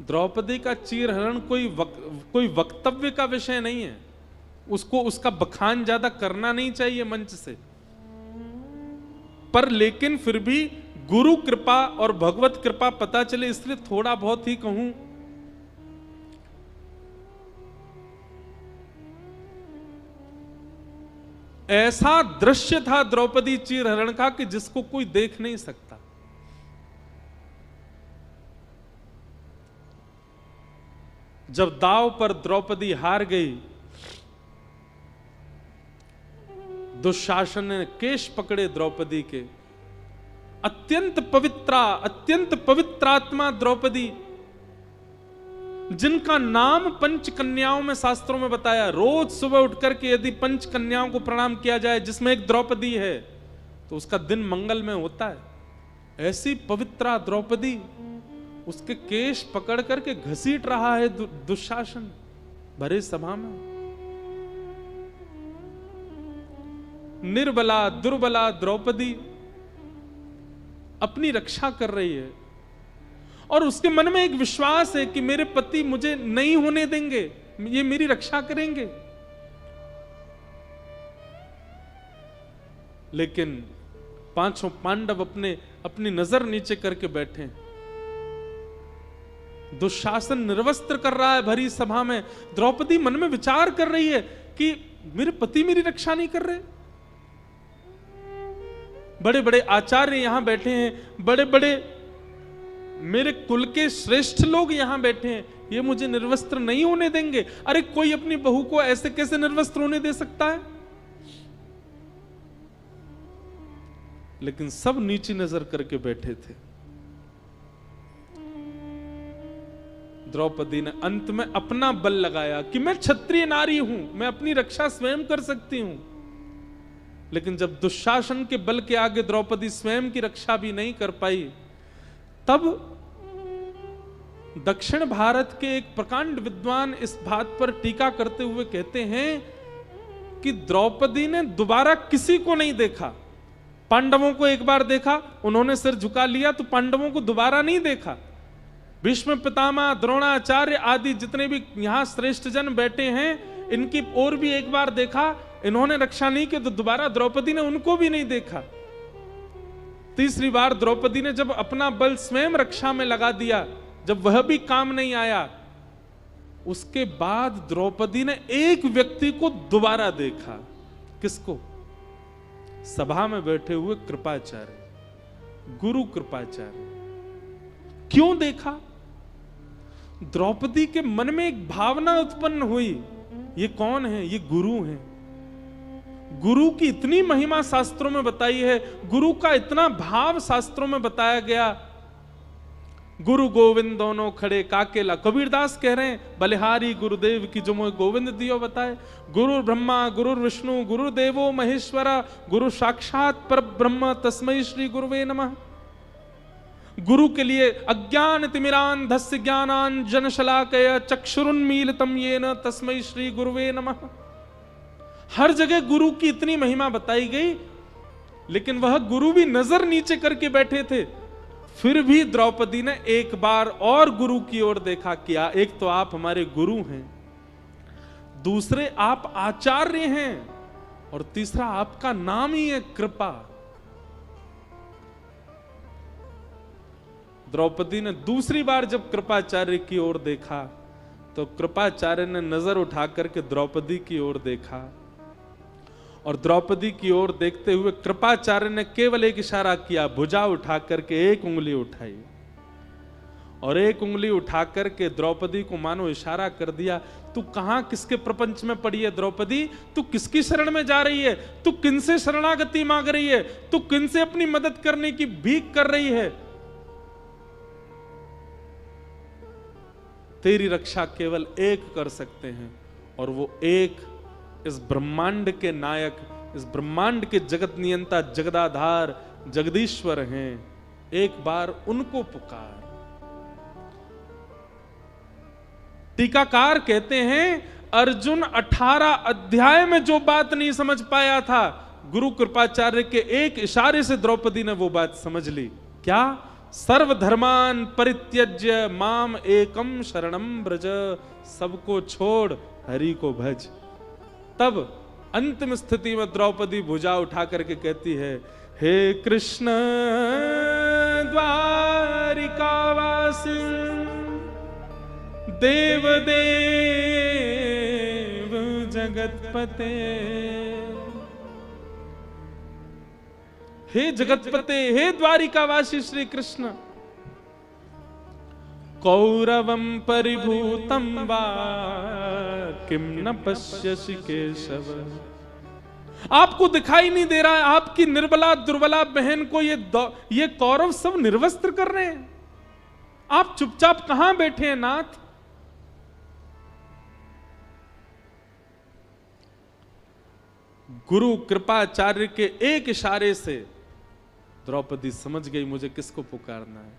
S1: द्रौपदी का चीरहरण कोई वक्तव्य का विषय नहीं है। उसको उसका बखान ज्यादा करना नहीं चाहिए मंच से, पर लेकिन फिर भी गुरु कृपा और भगवत कृपा पता चले, इसलिए थोड़ा बहुत ही कहूं। ऐसा दृश्य था द्रौपदी चीरहरण का कि जिसको कोई देख नहीं सकता। जब दांव पर द्रौपदी हार गई, दुशासन ने केश पकड़े द्रौपदी के। अत्यंत पवित्रात्मा द्रौपदी, जिनका नाम पंच कन्याओं में शास्त्रों में बताया, रोज सुबह उठकर के यदि पंच कन्याओं को प्रणाम किया जाए जिसमें एक द्रौपदी है तो उसका दिन मंगलमय होता है। ऐसी पवित्रा द्रौपदी, उसके केश पकड़ करके घसीट रहा है दुशासन भरे सभा में। निर्बला दुर्बला द्रौपदी अपनी रक्षा कर रही है और उसके मन में एक विश्वास है कि मेरे पति मुझे नहीं होने देंगे, ये मेरी रक्षा करेंगे। लेकिन 5 पांडव अपनी नजर नीचे करके बैठे। दुशासन निर्वस्त्र कर रहा है भरी सभा में। द्रौपदी मन में विचार कर रही है कि मेरे पति मेरी रक्षा नहीं कर रहे। बड़े बड़े आचार्य यहां बैठे हैं, बड़े बड़े मेरे कुल के श्रेष्ठ लोग यहां बैठे हैं, ये मुझे निर्वस्त्र नहीं होने देंगे। अरे कोई अपनी बहू को ऐसे कैसे निर्वस्त्र होने दे सकता है? लेकिन सब नीची नजर करके बैठे थे। द्रौपदी ने अंत में अपना बल लगाया कि मैं क्षत्रिय नारी हूं, मैं अपनी रक्षा स्वयं कर सकती हूं। लेकिन जब दुशासन के बल के आगे द्रौपदी स्वयं की रक्षा भी नहीं कर पाई, तब दक्षिण भारत के एक प्रकांड विद्वान इस बात पर टीका करते हुए कहते हैं कि द्रौपदी ने दोबारा किसी को नहीं देखा। पांडवों को एक बार देखा, उन्होंने सिर झुका लिया, तो पांडवों को दोबारा नहीं देखा। भीष्म पितामह, द्रोणाचार्य आदि जितने भी यहां श्रेष्ठ जन बैठे हैं, इनकी ओर भी एक बार देखा, इन्होंने रक्षा नहीं की, तो दोबारा द्रौपदी ने उनको भी नहीं देखा। तीसरी बार द्रौपदी ने जब अपना बल स्वयं रक्षा में लगा दिया, जब वह भी काम नहीं आया, उसके बाद द्रौपदी ने एक व्यक्ति को दोबारा देखा। किसको? सभा में बैठे हुए कृपाचार्य, गुरु कृपाचार्य। क्यों देखा? द्रौपदी के मन में एक भावना उत्पन्न हुई, ये कौन है? ये गुरु हैं। गुरु की इतनी महिमा शास्त्रों में बताई है, गुरु का इतना भाव शास्त्रों में बताया गया। गुरु गोविंद दोनों खड़े काकेला, कबीरदास कह रहे हैं बलिहारी गुरुदेव की जो मोह गोविंद दियो बताए। गुरु ब्रह्मा गुरु विष्णु गुरु देवो महेश्वरा, गुरु साक्षात पर ब्रह्म तस्मै श्री गुरुवे नमः। गुरु के लिए अज्ञान तिमिरांधस्य ज्ञानांजन शलाकया चक्षुरुन्मीलितं येन तस्मै श्री गुरुवे नमः। हर जगह गुरु की इतनी महिमा बताई गई, लेकिन वह गुरु भी नजर नीचे करके बैठे थे। फिर भी द्रौपदी ने एक बार और गुरु की ओर देखा। क्या? एक तो आप हमारे गुरु हैं, दूसरे आप आचार्य हैं, और तीसरा आपका नाम ही है कृपा। द्रौपदी ने दूसरी बार जब कृपाचार्य की ओर देखा, तो कृपाचार्य ने नजर उठा करके द्रौपदी की ओर देखा, और द्रौपदी की ओर देखते हुए कृपाचार्य ने केवल एक इशारा किया, भुजा उठा करके एक उंगली उठाई, और एक उंगली उठा करके द्रौपदी को मानो इशारा कर दिया, तू कहां किसके प्रपंच में पड़ी है द्रौपदी? तू किसकी शरण में जा रही है? तू किनसे शरणागति मांग रही है? तू किनसे अपनी मदद करने की भीख कर रही है? तेरी रक्षा केवल एक कर सकते हैं, और वो एक इस ब्रह्मांड के नायक, इस ब्रह्मांड के जगत नियंता, जगदाधार, जगदीश्वर हैं। एक बार उनको पुकार। टीकाकार कहते हैं अर्जुन 18 अध्याय में जो बात नहीं समझ पाया था, गुरु कृपाचार्य के एक इशारे से द्रौपदी ने वो बात समझ ली। क्या? सर्वधर्मान परित्यज्य माम एकम शरणम ब्रज, सबको छोड़ हरि को भज। तब अंतिम स्थिति में द्रौपदी भुजा उठा करके कहती है, हे कृष्ण द्वारिकावासी देव देव जगतपते, हे जगतपते, हे द्वारिकावासी श्री कृष्ण, कौरवम परिभूतम वा किम न पश्यसि केशव। आपको दिखाई नहीं दे रहा है आपकी निर्बला दुर्बला बहन को ये कौरव सब निर्वस्त्र कर रहे हैं? आप चुपचाप कहां बैठे हैं नाथ? गुरु कृपाचार्य के एक इशारे से द्रौपदी समझ गई मुझे किसको पुकारना है।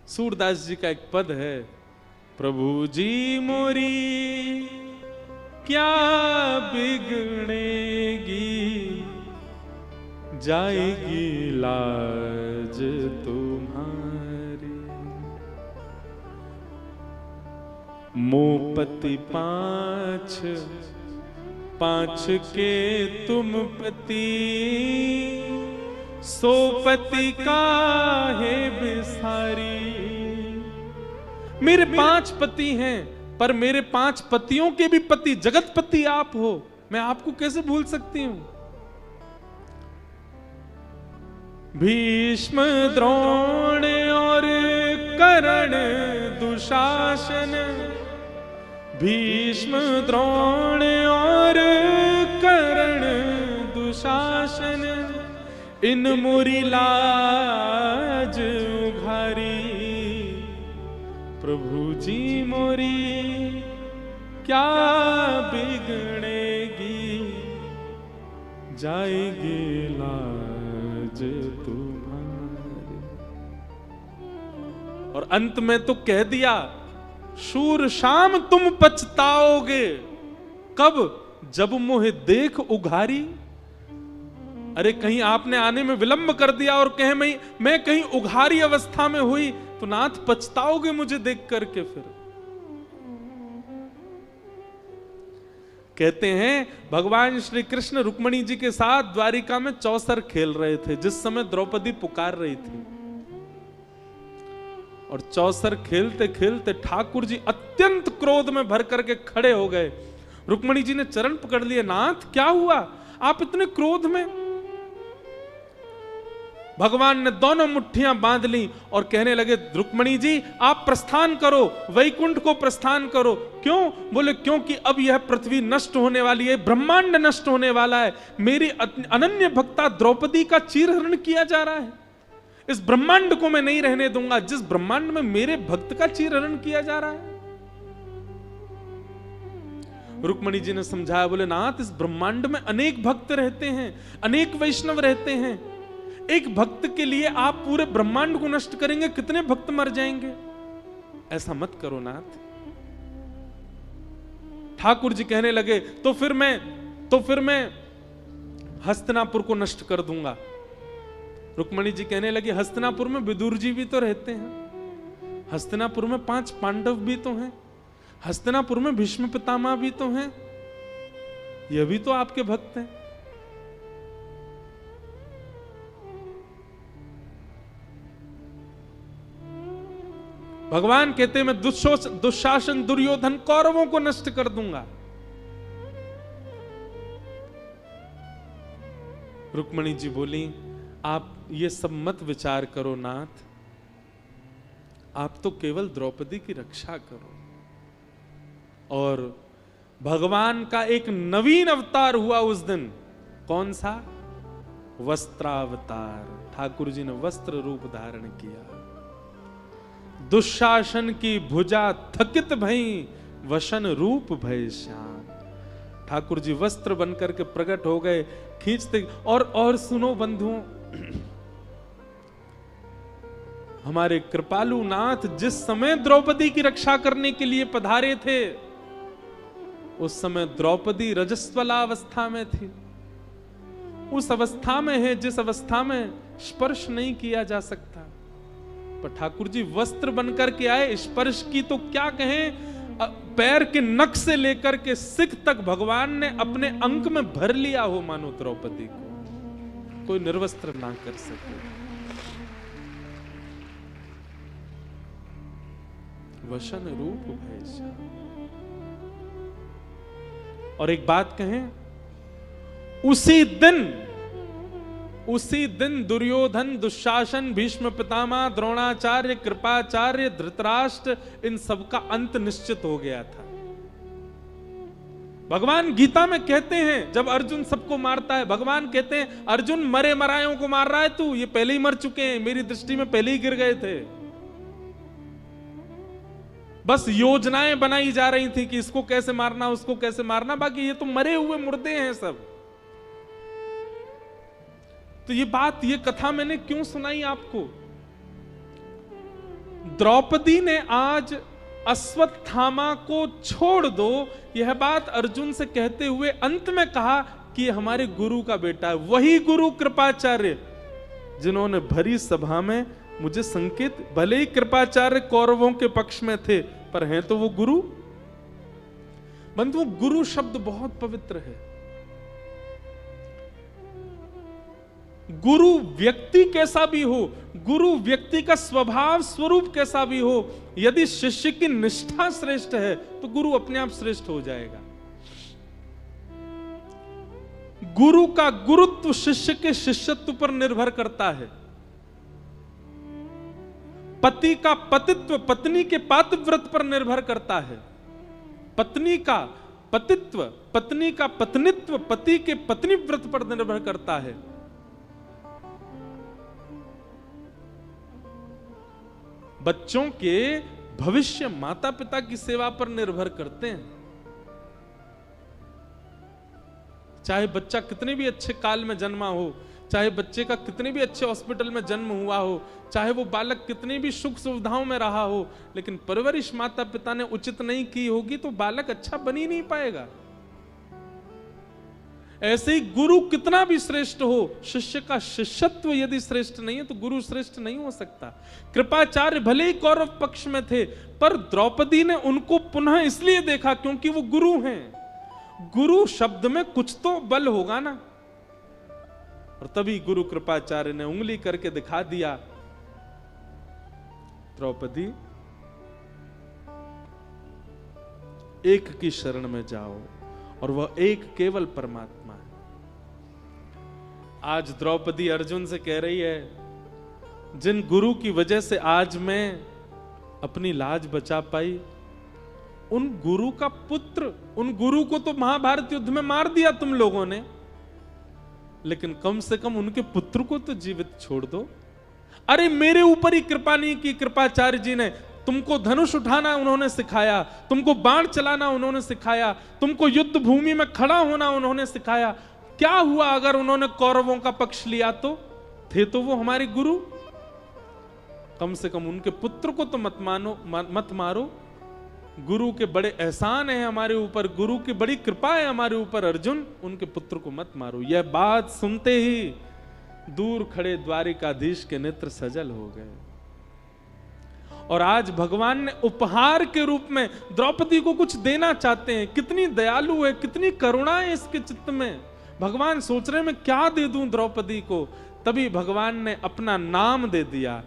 S1: सूरदास जी का एक पद है, प्रभु जी मोरी क्या बिगड़ेगी, जाएगी लाज तुम्हारी। मोपति पांच पांच के तुम पति, सोपति का है बिसारी। मेरे 5 पति हैं, पर मेरे 5 पतियों के भी पति जगतपति आप हो, मैं आपको कैसे भूल सकती हूं। भीष्म द्रोण और कर्ण दुशासन, भीष्म द्रोण और कर्ण दुशासन, इन मोरी लाज उघारी। प्रभु जी मोरी क्या बिगड़ेगी, जाएगी लाज तुम्हारी। और अंत में तो कह दिया, शूर शाम तुम पछताओगे, कब? जब मोहे देख उघारी। अरे कहीं आपने आने में विलंब कर दिया और कहे मैं कहीं उघारी अवस्था में हुई तो नाथ पछताओगे मुझे देख करके। फिर कहते हैं भगवान श्री कृष्ण रुक्मणी जी के साथ द्वारिका में चौसर खेल रहे थे जिस समय द्रौपदी पुकार रही थी। और चौसर खेलते खेलते ठाकुर जी अत्यंत क्रोध में भर करके खड़े हो गए। रुक्मणी जी ने चरण पकड़ लिए, नाथ क्या हुआ, आप इतने क्रोध में? भगवान ने दोनों मुट्ठियां बांध ली और कहने लगे, रुक्मणी जी आप प्रस्थान करो, वैकुंठ को प्रस्थान करो। क्यों? बोले क्योंकि अब यह पृथ्वी नष्ट होने वाली है, ब्रह्मांड नष्ट होने वाला है, मेरी अनन्य भक्ता द्रौपदी का चीरहरण किया जा रहा है। इस ब्रह्मांड को मैं नहीं रहने दूंगा जिस ब्रह्मांड में मेरे भक्त का चीरहरण किया जा रहा है। रुक्मणी जी ने समझाया, बोले नाथ इस ब्रह्मांड में अनेक भक्त रहते हैं, अनेक वैष्णव रहते हैं, एक भक्त के लिए आप पूरे ब्रह्मांड को नष्ट करेंगे, कितने भक्त मर जाएंगे, ऐसा मत करो नाथ। ठाकुर जी कहने लगे, तो फिर मैं हस्तिनापुर को नष्ट कर दूंगा। रुक्मणी जी कहने लगी, हस्तिनापुर में विदुर जी भी तो रहते हैं, हस्तिनापुर में 5 पांडव भी तो हैं, हस्तिनापुर में भीष्म पितामह भी तो हैं, यह भी तो आपके भक्त हैं। भगवान कहते मैं दुशासन दुर्योधन कौरवों को नष्ट कर दूंगा। रुक्मणी जी बोली, आप ये सब मत विचार करो नाथ, आप तो केवल द्रौपदी की रक्षा करो। और भगवान का एक नवीन अवतार हुआ उस दिन, कौन सा? वस्त्रावतार। ठाकुर जी ने वस्त्र रूप धारण किया। दुशासन की भुजा थकित भई, वशन रूप भय श्याम। ठाकुर जी वस्त्र बनकर के प्रकट हो गए, खींचते। और सुनो बंधुओं, हमारे कृपालु नाथ जिस समय द्रौपदी की रक्षा करने के लिए पधारे थे, उस समय द्रौपदी रजस्वलावस्था में थी। उस अवस्था में है जिस अवस्था में स्पर्श नहीं किया जा सकता। पर ठाकुर जी वस्त्र बनकर के आए, स्पर्श की तो क्या कहें, पैर के नख से लेकर के सिख तक भगवान ने अपने अंक में भर लिया हो, मानो द्रौपदी को कोई निर्वस्त्र ना कर सके। वशन रूप भय श्याम। और एक बात कहें, उसी दिन दुर्योधन, दुशासन, भीष्म पितामह, द्रोणाचार्य, कृपाचार्य, धृतराष्ट्र, इन सबका अंत निश्चित हो गया था। भगवान गीता में कहते हैं, जब अर्जुन सबको मारता है, भगवान कहते हैं अर्जुन मरे मरायों को मार रहा है तू, ये पहले ही मर चुके हैं, मेरी दृष्टि में पहले ही गिर गए थे। बस योजनाएं बनाई जा रही थी कि इसको कैसे मारना, उसको कैसे मारना, बाकी ये तो मरे हुए मुर्दे हैं सब। तो ये कथा मैंने क्यों सुनाई आपको? द्रौपदी ने आज अश्वत्थामा को छोड़ दो, यह बात अर्जुन से कहते हुए अंत में कहा कि ये हमारे गुरु का बेटा है। वही गुरु कृपाचार्य जिन्होंने भरी सभा में मुझे संकेत, भले ही कृपाचार्य कौरवों के पक्ष में थे, पर हैं तो वो गुरु। बंधु, गुरु शब्द बहुत पवित्र है। गुरु व्यक्ति कैसा भी हो, गुरु व्यक्ति का स्वभाव स्वरूप कैसा भी हो, यदि शिष्य की निष्ठा श्रेष्ठ है तो गुरु अपने आप श्रेष्ठ हो जाएगा। गुरु का गुरुत्व शिष्य के शिष्यत्व पर निर्भर करता है। पति का पतित्व पत्नी के पातिव्रत पर निर्भर करता है। पत्नी का पतित्व, पत्नी का पत्नित्व पति के पत्नीव्रत पर निर्भर करता है। बच्चों के भविष्य माता पिता की सेवा पर निर्भर करते हैं। चाहे बच्चा कितने भी अच्छे काल में जन्मा हो, चाहे बच्चे का कितने भी अच्छे हॉस्पिटल में जन्म हुआ हो, चाहे वो बालक कितनी भी सुख सुविधाओं में रहा हो, लेकिन परवरिश माता पिता ने उचित नहीं की होगी तो बालक अच्छा बन ही नहीं पाएगा। ऐसे ही गुरु कितना भी श्रेष्ठ हो, शिष्य का शिष्यत्व यदि श्रेष्ठ नहीं है तो गुरु श्रेष्ठ नहीं हो सकता। कृपाचार्य भले ही कौरव पक्ष में थे, पर द्रौपदी ने उनको पुनः इसलिए देखा क्योंकि वो गुरु हैं। गुरु शब्द में कुछ तो बल होगा ना। और तभी गुरु कृपाचार्य ने उंगली करके दिखा दिया, द्रौपदी एक की शरण में जाओ, और वह एक केवल परमात्मा है। आज द्रौपदी अर्जुन से कह रही है, जिन गुरु की वजह से आज मैं अपनी लाज बचा पाई, उन गुरु का पुत्र, उन गुरु को तो महाभारत युद्ध में मार दिया तुम लोगों ने, लेकिन कम से कम उनके पुत्र को तो जीवित छोड़ दो। अरे मेरे ऊपर ही कृपा नहीं की कृपाचार्य जी ने, तुमको धनुष उठाना उन्होंने सिखाया, तुमको बाण चलाना उन्होंने सिखाया, तुमको युद्ध भूमि में खड़ा होना उन्होंने सिखाया। क्या हुआ अगर उन्होंने कौरवों का पक्ष लिया तो? थे तो वो हमारे गुरु। कम से कम उनके पुत्र को तो मत मारो। गुरु के बड़े एहसान है हमारे ऊपर, गुरु की बड़ी कृपा है हमारे ऊपर अर्जुन, उनके पुत्र को मत मारो। यह बात सुनते ही दूर खड़े द्वारिकाधीश के नेत्र सजल हो गए। और आज भगवान ने उपहार के रूप में द्रौपदी को कुछ देना चाहते हैं। कितनी दयालु है, कितनी करुणा है इसके चित्त में। भगवान सोच रहे हैं मैं क्या दे दूं द्रौपदी को। तभी भगवान ने अपना नाम दे दिया,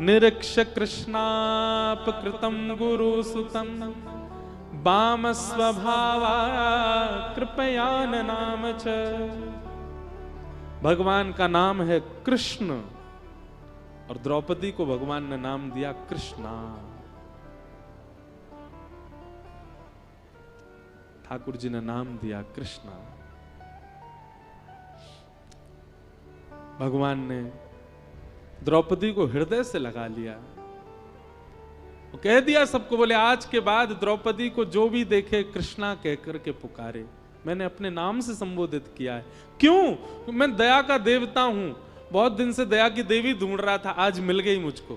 S1: निरीक्ष कृष्णापकृतं गुरुसुतं वाम स्वभावा कृपयान नाम च। भगवान का नाम है कृष्ण, और द्रौपदी को भगवान ने नाम दिया कृष्णा। ठाकुर जी ने नाम दिया कृष्णा। भगवान ने द्रौपदी को हृदय से लगा लिया। वो कह दिया सबको, बोले आज के बाद द्रौपदी को जो भी देखे कृष्णा कहकर के पुकारे। मैंने अपने नाम से संबोधित किया है। क्यों? मैं दया का देवता हूं। बहुत दिन से दया की देवी ढूंढ रहा था, आज मिल गई मुझको।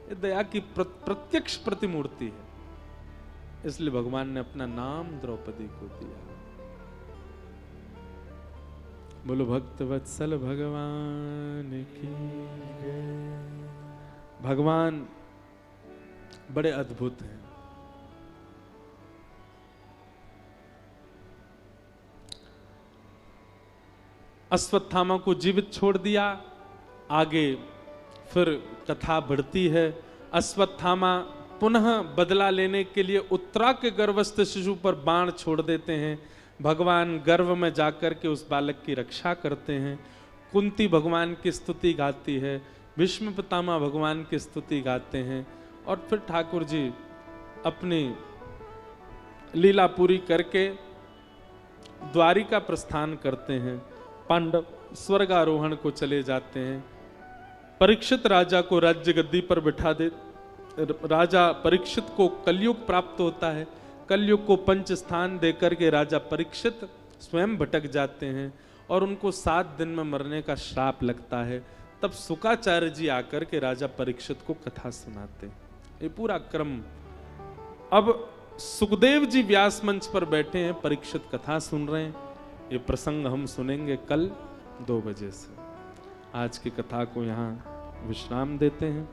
S1: ये दया की प्रत्यक्ष प्रतिमूर्ति है, इसलिए भगवान ने अपना नाम द्रौपदी को दिया। बोलो भक्त वत्सल भगवान की। भगवान बड़े अद्भुत हैं। अश्वत्थामा को जीवित छोड़ दिया। आगे फिर कथा बढ़ती है। अश्वत्थामा पुनः बदला लेने के लिए उत्तरा के गर्भस्थ शिशु पर बाण छोड़ देते हैं। भगवान गर्भ में जाकर के उस बालक की रक्षा करते हैं। कुंती भगवान की स्तुति गाती है, भीष्म पितामह भगवान की स्तुति गाते हैं, और फिर ठाकुर जी अपनी लीला पूरी करके द्वारिका प्रस्थान करते हैं। पांडव स्वर्गारोहण को चले जाते हैं। परीक्षित राजा को राज्य गद्दी पर बिठा दे। राजा परीक्षित को कलयुग प्राप्त होता है। कलयुग को पंच स्थान देकर के राजा परीक्षित स्वयं भटक जाते हैं और उनको 7 दिन में मरने का श्राप लगता है। तब शुकाचार्य जी आकर के राजा परीक्षित को कथा सुनाते हैं। ये पूरा क्रम। अब सुखदेव जी व्यास मंच पर बैठे हैं, परीक्षित कथा सुन रहे हैं। ये प्रसंग हम सुनेंगे कल 2 बजे से। आज की कथा को यहाँ विश्राम देते हैं।